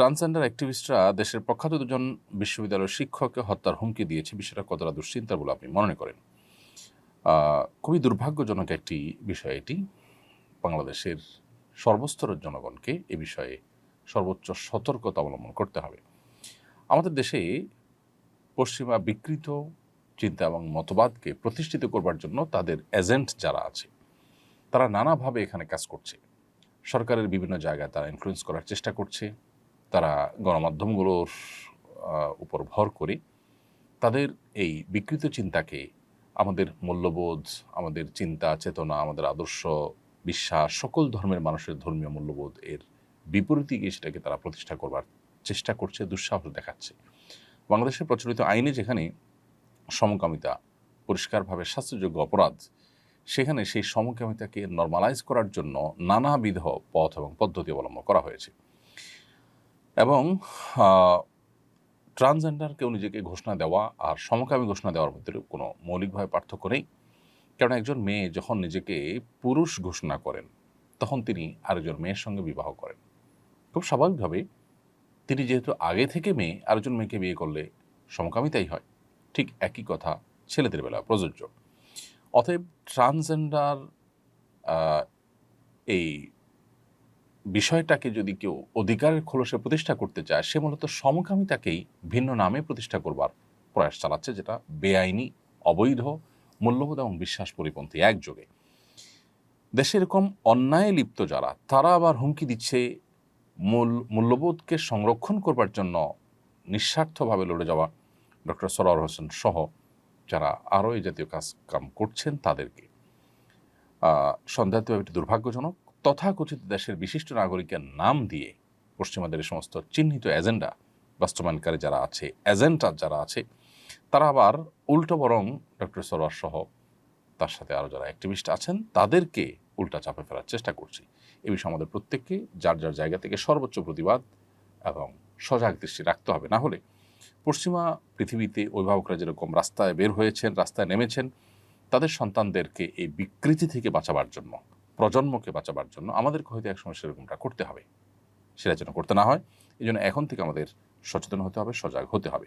Transgender অ্যাক্টিভিস্টরা দেশের প্রখ্যাত দুজন বিশ্ববিদ্যালয়ের শিক্ষককে হত্যার হুমকি দিয়েছে। বিষয়টা কতটা দুশ্চিন্তার বলে আপনি মনে করেন? খুবই দুর্ভাগ্যজনক একটি বিষয় এটি। বাংলাদেশের সর্বস্তরের জনগণকে এ বিষয়ে সর্বোচ্চ সতর্কতা অবলম্বন করতে হবে। আমাদের দেশে পশ্চিমা বিকৃত চিন্তা এবং মতবাদকে প্রতিষ্ঠিত করবার জন্য তাদের এজেন্ট যারা আছে তারা নানাভাবে এখানে কাজ করছে। সরকারের বিভিন্ন জায়গায় তারা ইনফ্লুয়েন্স করার চেষ্টা করছে। তারা গণমাধ্যমগুলোর উপর ভর করে তাদের এই বিকৃত চিন্তাকে আমাদের মূল্যবোধ, আমাদের চিন্তা চেতনা, আমাদের আদর্শ, বিশ্বাস, সকল ধর্মের মানুষের ধর্মীয় মূল্যবোধ এর বিপরীতে গিয়ে সেটাকে তারা প্রতিষ্ঠা করবার চেষ্টা করছে, দুঃসাহস দেখাচ্ছে। বাংলাদেশের প্রচলিত আইনে যেখানে সমকামিতা পরিষ্কারভাবে শাস্তিযোগ্য অপরাধ, সেখানে সেই সমকামিতাকে নরমালাইজ করার জন্য নানাবিধ পথ এবং পদ্ধতি অবলম্বন করা হয়েছে। এবং ট্রান্সজেন্ডার কেউ নিজেকে ঘোষণা দেওয়া আর সমকামী ঘোষণা দেওয়ার মধ্যে কোনো মৌলিকভাবে পার্থক্য নেই। কারণ একজন মেয়ে যখন নিজেকে পুরুষ ঘোষণা করেন তখন তিনি আরেকজন মেয়ের সঙ্গে বিবাহ করেন। খুব স্বাভাবিকভাবে তিনি যেহেতু আগে থেকে মেয়ে, আরেকজন মেয়েকে বিয়ে করলে সমকামিতাই হয়। ঠিক একই কথা ছেলেদের বেলা প্রযোজ্য। অতএব ট্রান্সজেন্ডার এই বিষয়টাকে যদি কেউ অধিকারের খোলসে প্রতিষ্ঠা করতে চায়, সে মূলত সমকামিতাকেই ভিন্ন নামে প্রতিষ্ঠা করবার প্রয়াস চালাচ্ছে, যেটা বেআইনি, অবৈধ, মূল্যবোধ এবং বিশ্বাস পরিপন্থী একযোগে। দেশে এরকম অন্যায় লিপ্ত যারা, তারা আবার হুমকি দিচ্ছে মূল্যবোধকে সংরক্ষণ করবার জন্য নিঃস্বার্থভাবে লড়ে যাওয়া ডক্টর সরওয়ার হোসেন সহ যারা আরও এই জাতীয় কাম করছেন তাদেরকে। সন্দেহাতীতভাবে এটি দুর্ভাগ্যজনক। তথাকথিত দেশের বিশিষ্ট নাগরিকের নাম দিয়ে পশ্চিমাদের সমস্ত চিহ্নিত এজেন্ডা বাস্তবায়নকারী যারা আছে, এজেন্টার যারা আছে, তারা আবার উল্টো বরং ডক্টর সরওয়ার সহ তার সাথে আরও যারা অ্যাক্টিভিস্ট আছেন তাদেরকে উল্টা চাপে ফেলার চেষ্টা করছে। এ বিষয়ে আমাদের প্রত্যেককে যার যার জায়গা থেকে সর্বোচ্চ প্রতিবাদ এবং সজাগ দৃষ্টি রাখতে হবে। না হলে পশ্চিমা পৃথিবীতে অভিভাবকরা যেরকম রাস্তায় বের হয়েছেন, রাস্তায় নেমেছেন, তাদের সন্তানদেরকে এই বিকৃতি থেকে বাঁচাবার জন্য, প্রজন্মকে বাঁচাবার জন্য আমাদেরকে হয়তো একসময় সেরকমটা করতে হবে। সেটা যেন করতে না হয়, এই জন্য এখন থেকে আমাদের সচেতন হতে হবে, সজাগ হতে হবে।